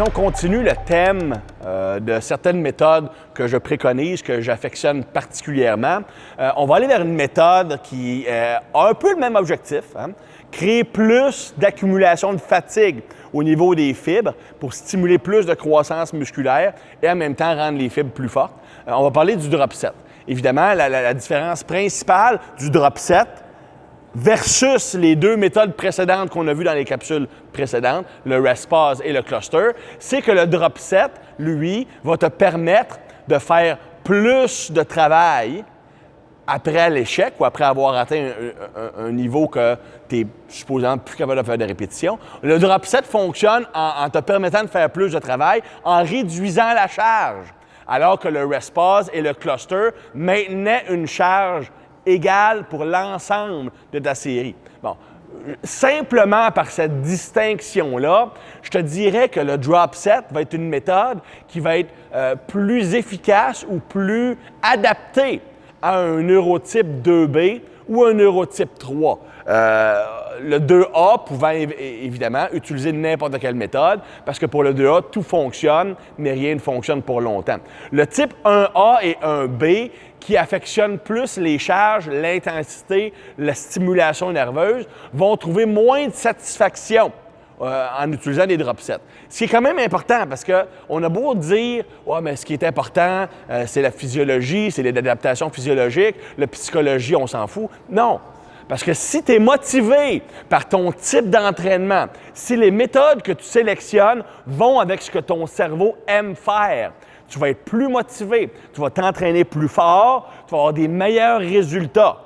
Si on continue le thème de certaines méthodes que je préconise, que j'affectionne particulièrement, on va aller vers une méthode qui a un peu le même objectif, hein? Créer plus d'accumulation de fatigue au niveau des fibres pour stimuler plus de croissance musculaire et en même temps rendre les fibres plus fortes. On va parler du drop set. Évidemment, la différence principale du drop set versus les deux méthodes précédentes qu'on a vues dans les capsules précédentes, le rest pause et le cluster, c'est que le drop set, lui, va te permettre de faire plus de travail après l'échec ou après avoir atteint un niveau que tu es supposément plus capable de faire de répétition. Le drop set fonctionne en te permettant de faire plus de travail en réduisant la charge, alors que le rest pause et le cluster maintenaient une charge égale pour l'ensemble de ta série. Bon, simplement par cette distinction-là, je te dirais que le drop set va être une méthode qui va être plus efficace ou plus adaptée à un neurotype 2B ou un neurotype 3. Le 2A pouvant évidemment utiliser n'importe quelle méthode, parce que pour le 2A, tout fonctionne, mais rien ne fonctionne pour longtemps. Le type 1A et 1B, qui affectionnent plus les charges, l'intensité, la stimulation nerveuse, vont trouver moins de satisfaction en utilisant des drop sets. Ce qui est quand même important parce qu'on a beau dire « Ouais, mais ce qui est important, c'est la physiologie, c'est les adaptations physiologiques, la psychologie, on s'en fout. » Non! Parce que si tu es motivé par ton type d'entraînement, si les méthodes que tu sélectionnes vont avec ce que ton cerveau aime faire, tu vas être plus motivé, tu vas t'entraîner plus fort, tu vas avoir des meilleurs résultats.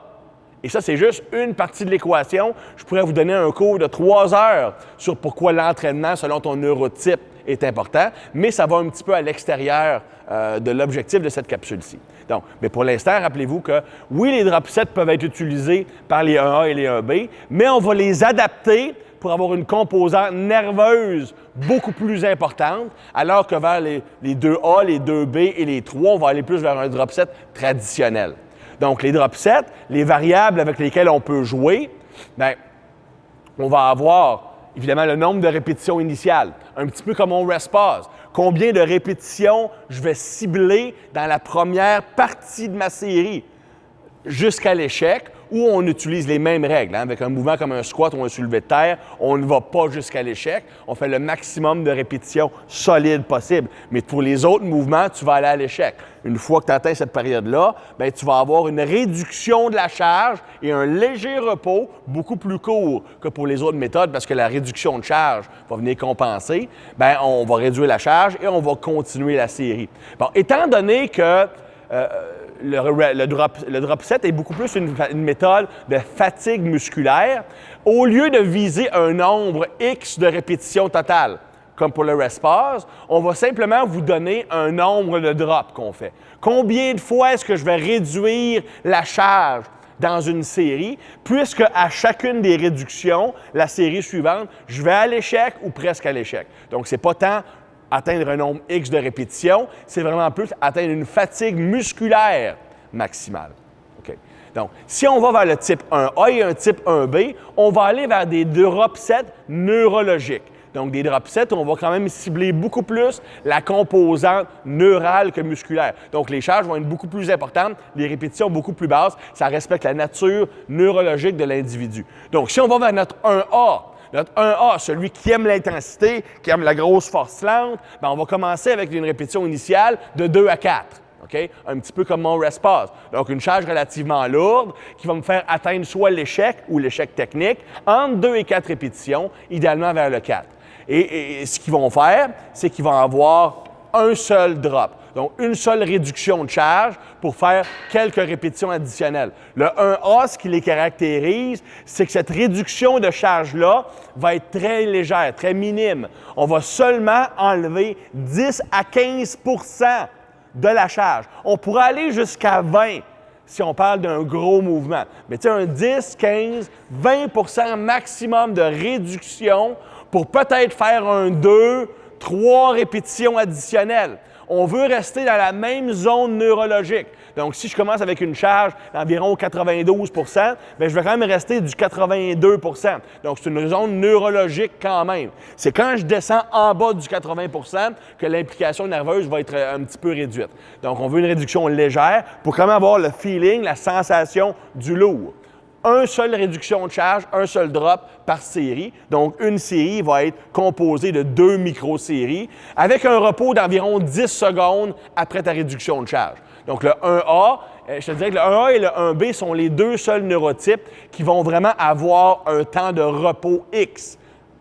Et ça, c'est juste une partie de l'équation. Je pourrais vous donner un cours de 3 heures sur pourquoi l'entraînement selon ton neurotype est important, mais ça va un petit peu à l'extérieur de l'objectif de cette capsule-ci. Donc, mais pour l'instant, rappelez-vous que oui, les drop sets peuvent être utilisés par les 1A et les 1B, mais on va les adapter pour avoir une composante nerveuse beaucoup plus importante, alors que vers les 2A, les 2B et les 3, on va aller plus vers un drop set traditionnel. Donc, les drop sets, les variables avec lesquelles on peut jouer, bien, on va avoir évidemment le nombre de répétitions initiales, un petit peu comme on rest pause. Combien de répétitions je vais cibler dans la première partie de ma série jusqu'à l'échec, où on utilise les mêmes règles. Hein? Avec un mouvement comme un squat ou un soulevé de terre, on ne va pas jusqu'à l'échec. On fait le maximum de répétitions solides possible. Mais pour les autres mouvements, tu vas aller à l'échec. Une fois que tu atteins cette période-là, bien, tu vas avoir une réduction de la charge et un léger repos beaucoup plus court que pour les autres méthodes parce que la réduction de charge va venir compenser. Bien, on va réduire la charge et on va continuer la série. Bon, étant donné que le drop set est beaucoup plus une méthode de fatigue musculaire. Au lieu de viser un nombre X de répétitions totales, comme pour le rest pause, on va simplement vous donner un nombre de drops qu'on fait. Combien de fois est-ce que je vais réduire la charge dans une série, puisque à chacune des réductions, la série suivante, je vais à l'échec ou presque à l'échec. Donc, ce n'est pas tant atteindre un nombre X de répétitions, c'est vraiment plus atteindre une fatigue musculaire maximale. Okay. Donc, si on va vers le type 1A et un type 1B, on va aller vers des drop sets neurologiques. Donc, des drop sets où on va quand même cibler beaucoup plus la composante neurale que musculaire. Donc, les charges vont être beaucoup plus importantes, les répétitions beaucoup plus basses. Ça respecte la nature neurologique de l'individu. Donc, si on va vers notre 1A, notre 1A, celui qui aime l'intensité, qui aime la grosse force lente, bien, on va commencer avec une répétition initiale de 2 à 4. Okay? Un petit peu comme mon rest pause. Donc, une charge relativement lourde qui va me faire atteindre soit l'échec ou l'échec technique entre 2 et 4 répétitions, idéalement vers le 4. Et ce qu'ils vont faire, c'est qu'ils vont avoir un seul drop. Donc, une seule réduction de charge pour faire quelques répétitions additionnelles. Le 1A, ce qui les caractérise, c'est que cette réduction de charge-là va être très légère, très minime. On va seulement enlever 10 à 15 % de la charge. On pourrait aller jusqu'à 20 si on parle d'un gros mouvement. Mais tu sais, un 10, 15, 20 % maximum de réduction pour peut-être faire un 2, 3 répétitions additionnelles. On veut rester dans la même zone neurologique. Donc, si je commence avec une charge d'environ 92 bien, je vais quand même rester du 82 Donc, c'est une zone neurologique quand même. C'est quand je descends en bas du 80 que l'implication nerveuse va être un petit peu réduite. Donc, on veut une réduction légère pour quand même avoir le feeling, la sensation du lourd. Une seule réduction de charge, un seul drop par série. Donc, une série va être composée de 2 micro-séries avec un repos d'environ 10 secondes après ta réduction de charge. Donc, le 1A, je te dirais que le 1A et le 1B sont les deux seuls neurotypes qui vont vraiment avoir un temps de repos X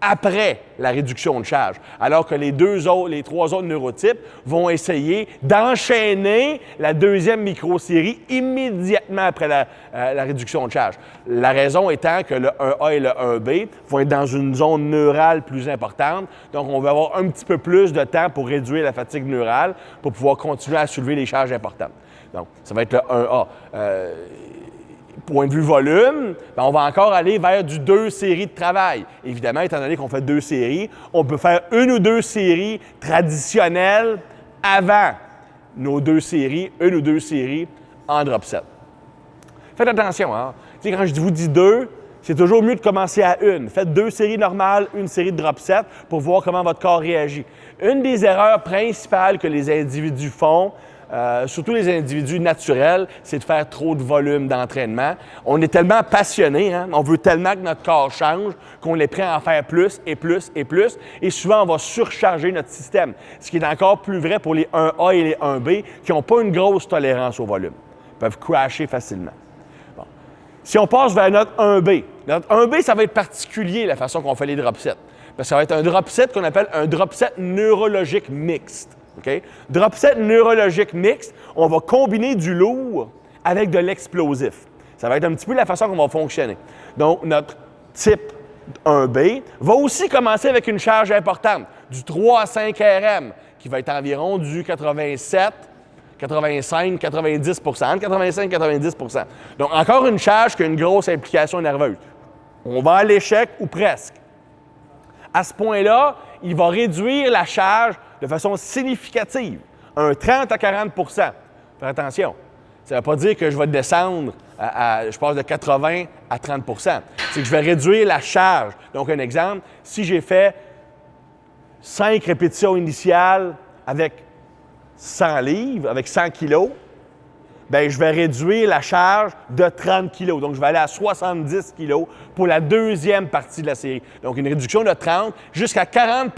après la réduction de charge, alors que les trois autres neurotypes vont essayer d'enchaîner la deuxième microsérie immédiatement après la réduction de charge. La raison étant que le 1A et le 1B vont être dans une zone neurale plus importante, donc on va avoir un petit peu plus de temps pour réduire la fatigue neurale pour pouvoir continuer à soulever les charges importantes. Donc, ça va être le 1A. Point de vue volume, on va encore aller vers du 2 séries de travail. Évidemment, étant donné qu'on fait 2 séries, on peut faire 1 ou 2 séries traditionnelles avant nos 2 séries, 1 ou 2 séries en drop set. Faites attention, hein? Quand je vous dis 2, c'est toujours mieux de commencer à 1. Faites 2 séries normales, 1 série de drop set pour voir comment votre corps réagit. Une des erreurs principales que les individus font, surtout les individus naturels, c'est de faire trop de volume d'entraînement. On est tellement passionné, hein? On veut tellement que notre corps change qu'on est prêt à en faire plus et plus et plus. Et souvent, on va surcharger notre système. Ce qui est encore plus vrai pour les 1A et les 1B qui n'ont pas une grosse tolérance au volume. Ils peuvent crasher facilement. Bon. Si on passe vers notre 1B, notre 1B, ça va être particulier la façon qu'on fait les drop sets. Parce que ça va être un drop set qu'on appelle un drop set neurologique mixte. Okay? Drop set neurologique mixte, on va combiner du lourd avec de l'explosif. Ça va être un petit peu la façon qu'on va fonctionner. Donc, notre type 1B va aussi commencer avec une charge importante, du 3 à 5 RM, qui va être environ du 87, 85, 90 entre 85 et 90 Donc, encore une charge qui a une grosse implication nerveuse. On va à l'échec ou presque. À ce point-là, il va réduire la charge de façon significative, un 30 à 40 Faites attention. Ça ne veut pas dire que je vais descendre je passe de 80 à 30 C'est que je vais réduire la charge. Donc, un exemple, si j'ai fait 5 répétitions initiales avec 100 livres, avec 100 kilos, bien, je vais réduire la charge de 30 kilos. Donc, je vais aller à 70 kilos pour la deuxième partie de la série. Donc, une réduction de 30 jusqu'à 40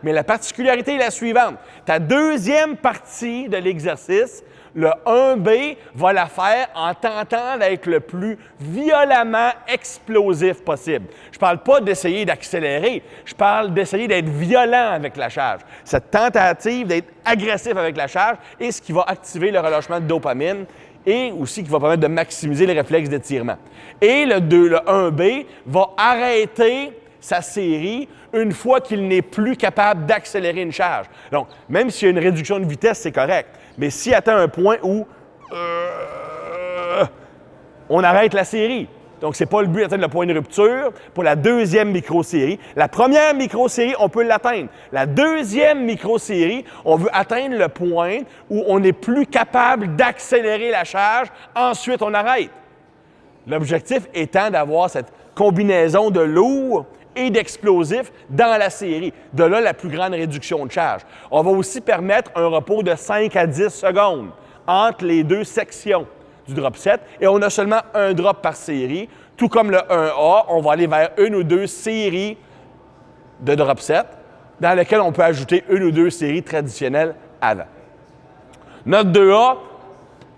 Mais la particularité est la suivante. Ta deuxième partie de l'exercice, le 1B va la faire en tentant d'être le plus violemment explosif possible. Je ne parle pas d'essayer d'accélérer, je parle d'essayer d'être violent avec la charge. Cette tentative d'être agressif avec la charge est ce qui va activer le relâchement de dopamine et aussi qui va permettre de maximiser les réflexes d'étirement. Et le 1B va arrêter sa série une fois qu'il n'est plus capable d'accélérer une charge. Donc, même s'il y a une réduction de vitesse, c'est correct. Mais s'il atteint un point où on arrête la série. Donc, ce n'est pas le but d'atteindre le point de rupture pour la deuxième micro-série. La première micro-série, on peut l'atteindre. La deuxième micro-série, on veut atteindre le point où on n'est plus capable d'accélérer la charge. Ensuite, on arrête. L'objectif étant d'avoir cette combinaison de lourd et d'explosifs dans la série. De là, la plus grande réduction de charge. On va aussi permettre un repos de 5 à 10 secondes entre les deux sections du drop set et on a seulement un drop par série. Tout comme le 1A, on va aller vers 1 ou 2 séries de drop set dans lesquelles on peut ajouter 1 ou 2 séries traditionnelles avant. Notre 2A,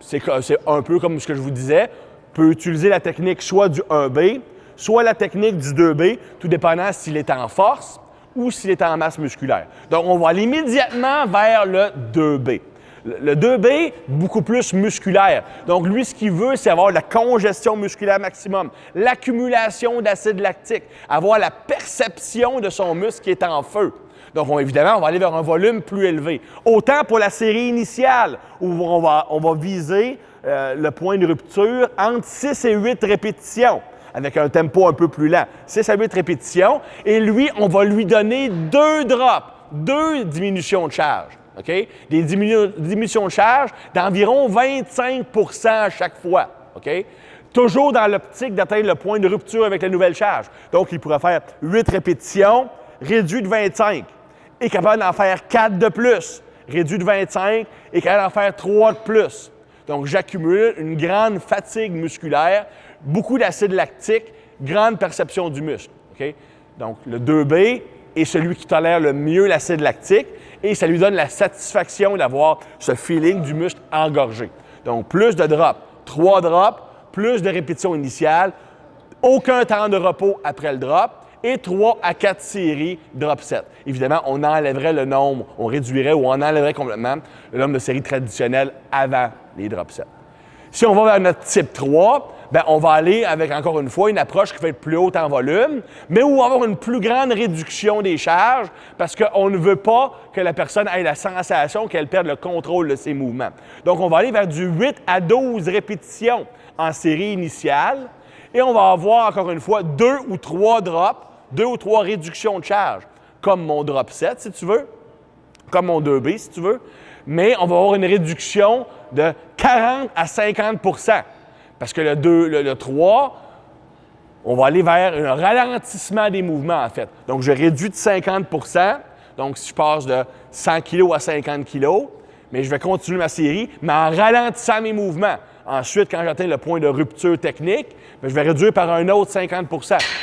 c'est un peu comme ce que je vous disais, peut utiliser la technique soit du 1B, soit la technique du 2B, tout dépendant s'il est en force ou s'il est en masse musculaire. Donc, on va aller immédiatement vers le 2B. Le 2B, beaucoup plus musculaire. Donc, lui, ce qu'il veut, c'est avoir la congestion musculaire maximum, l'accumulation d'acide lactique, avoir la perception de son muscle qui est en feu. Donc, évidemment, on va aller vers un volume plus élevé. Autant pour la série initiale, où on va viser le point de rupture entre 6 et 8 répétitions, avec un tempo un peu plus lent. 6 à 8 répétitions. Et lui, on va lui donner 2 drops, 2 diminutions de charge. OK? Des diminutions de charge d'environ 25 à chaque fois. OK? Toujours dans l'optique d'atteindre le point de rupture avec la nouvelle charge. Donc, il pourrait faire 8 répétitions, réduit de 25, et capable d'en faire 4 de plus, réduit de 25, et capable d'en faire 3 de plus. Donc, j'accumule une grande fatigue musculaire, beaucoup d'acide lactique, grande perception du muscle. OK? Donc, le 2B est celui qui tolère le mieux l'acide lactique et ça lui donne la satisfaction d'avoir ce feeling du muscle engorgé. Donc, plus de drops, 3 drops, plus de répétitions initiales, aucun temps de repos après le drop et 3 à 4 séries drop 7. Évidemment, on enlèverait le nombre, on réduirait ou on enlèverait complètement le nombre de séries traditionnelles avant les drop 7. Si on va vers notre type 3, bien, on va aller avec, encore une fois, une approche qui va être plus haute en volume, mais où on va avoir une plus grande réduction des charges parce qu'on ne veut pas que la personne ait la sensation qu'elle perde le contrôle de ses mouvements. Donc, on va aller vers du 8 à 12 répétitions en série initiale et on va avoir, encore une fois, 2 ou 3 drops, 2 ou 3 réductions de charge, comme mon drop 7, si tu veux, comme mon 2B, si tu veux, mais on va avoir une réduction de 40 à 50 parce que le 3, on va aller vers un ralentissement des mouvements, en fait. Donc, je réduis de 50 donc si je passe de 100 kg à 50 kg, mais je vais continuer ma série, mais en ralentissant mes mouvements. Ensuite, quand j'atteins le point de rupture technique, bien, je vais réduire par un autre 50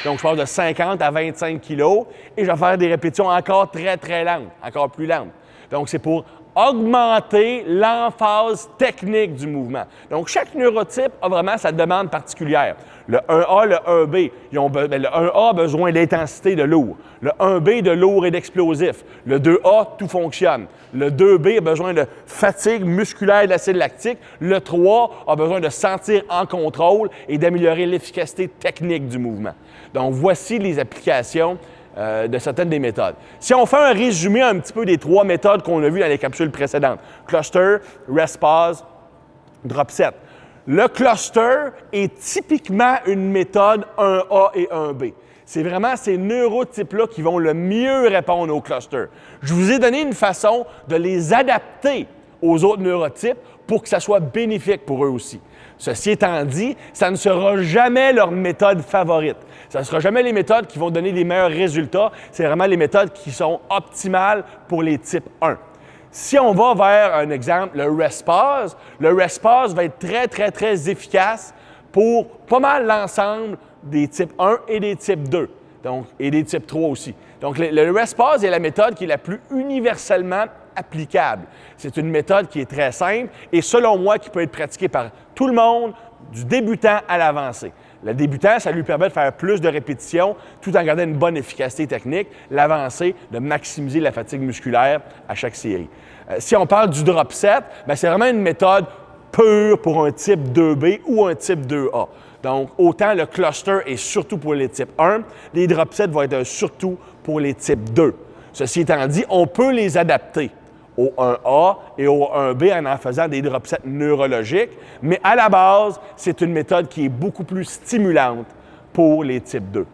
donc, je passe de 50 à 25 kg et je vais faire des répétitions encore très, très lentes, encore plus lentes. Donc, c'est pour augmenter l'emphase technique du mouvement. Donc, chaque neurotype a vraiment sa demande particulière. Le 1A, le 1B, le 1A a besoin d'intensité de lourd. Le 1B de lourd et d'explosif. Le 2A, tout fonctionne. Le 2B a besoin de fatigue musculaire et d'acide lactique. Le 3 a besoin de se sentir en contrôle et d'améliorer l'efficacité technique du mouvement. Donc, voici les applications de certaines des méthodes. Si on fait un résumé un petit peu des 3 méthodes qu'on a vues dans les capsules précédentes, cluster, rest pause, drop set. Le cluster est typiquement une méthode 1A et 1B. C'est vraiment ces neurotypes-là qui vont le mieux répondre au cluster. Je vous ai donné une façon de les adapter aux autres neurotypes pour que ça soit bénéfique pour eux aussi. Ceci étant dit, ça ne sera jamais leur méthode favorite. Ça ne sera jamais les méthodes qui vont donner les meilleurs résultats. C'est vraiment les méthodes qui sont optimales pour les types 1. Si on va vers un exemple, le rest pause va être très, très, très efficace pour pas mal l'ensemble des types 1 et des types 2, donc, et des types 3 aussi. Donc, le rest pause est la méthode qui est la plus universellement applicable. C'est une méthode qui est très simple et, selon moi, qui peut être pratiquée par tout le monde, du débutant à l'avancé. Le débutant, ça lui permet de faire plus de répétitions tout en gardant une bonne efficacité technique. L'avancé, de maximiser la fatigue musculaire à chaque série. Si on parle du drop set, bien, c'est vraiment une méthode pure pour un type 2B ou un type 2A. Donc, autant le cluster est surtout pour les types 1, les drop sets vont être surtout pour les types 2. Ceci étant dit, on peut les adapter au 1A et au 1B en faisant des drop sets neurologiques, mais à la base, c'est une méthode qui est beaucoup plus stimulante pour les types 2.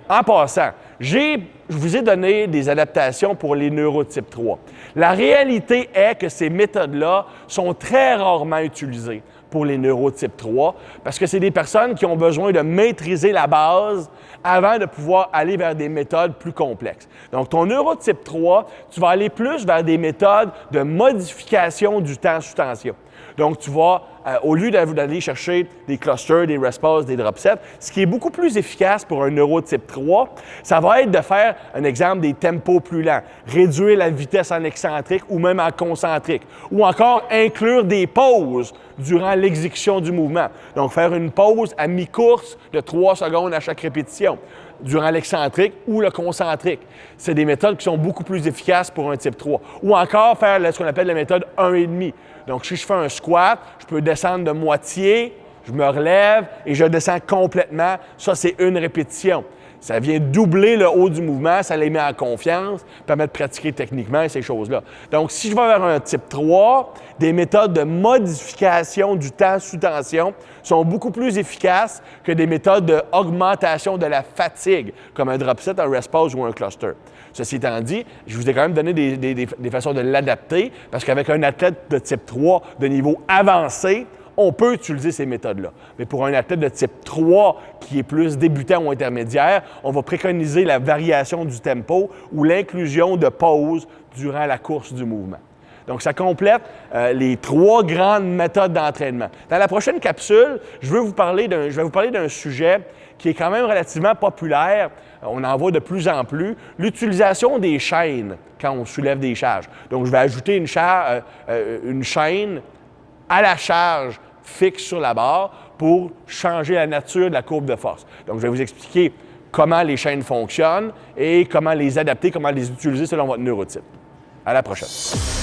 En passant, je vous ai donné des adaptations pour les neurotypes 3. La réalité est que ces méthodes-là sont très rarement utilisées pour les neurotypes 3 parce que c'est des personnes qui ont besoin de maîtriser la base avant de pouvoir aller vers des méthodes plus complexes. Donc, ton neurotype 3, tu vas aller plus vers des méthodes de modification du temps sous tension. Donc, tu vas, au lieu d'aller chercher des clusters, des rest pauses, des drop sets, ce qui est beaucoup plus efficace pour un neurotype 3, ça va être de faire, un exemple, des tempos plus lents, réduire la vitesse en excentrique ou même en concentrique, ou encore inclure des pauses durant l'exécution du mouvement. Donc, faire une pause à mi-course de 3 secondes à chaque répétition, durant l'excentrique ou le concentrique. C'est des méthodes qui sont beaucoup plus efficaces pour un type 3. Ou encore faire ce qu'on appelle la méthode 1,5. Donc, si je fais un squat, je peux descendre de moitié, je me relève et je descends complètement. Ça, c'est une répétition. Ça vient doubler le haut du mouvement, ça les met en confiance, permet de pratiquer techniquement ces choses-là. Donc, si je vais vers un type 3, des méthodes de modification du temps sous tension sont beaucoup plus efficaces que des méthodes d'augmentation de la fatigue, comme un drop set, un rest pause ou un cluster. Ceci étant dit, je vous ai quand même donné des façons de l'adapter, parce qu'avec un athlète de type 3 de niveau avancé, on peut utiliser ces méthodes-là. Mais pour un athlète de type 3 qui est plus débutant ou intermédiaire, on va préconiser la variation du tempo ou l'inclusion de pauses durant la course du mouvement. Donc, ça complète les 3 grandes méthodes d'entraînement. Dans la prochaine capsule, je vais vous parler d'un sujet qui est quand même relativement populaire. On en voit de plus en plus, l'utilisation des chaînes quand on soulève des charges. Donc, je vais ajouter une chaîne à la charge fixe sur la barre pour changer la nature de la courbe de force. Donc, je vais vous expliquer comment les chaînes fonctionnent et comment les adapter, comment les utiliser selon votre neurotype. À la prochaine.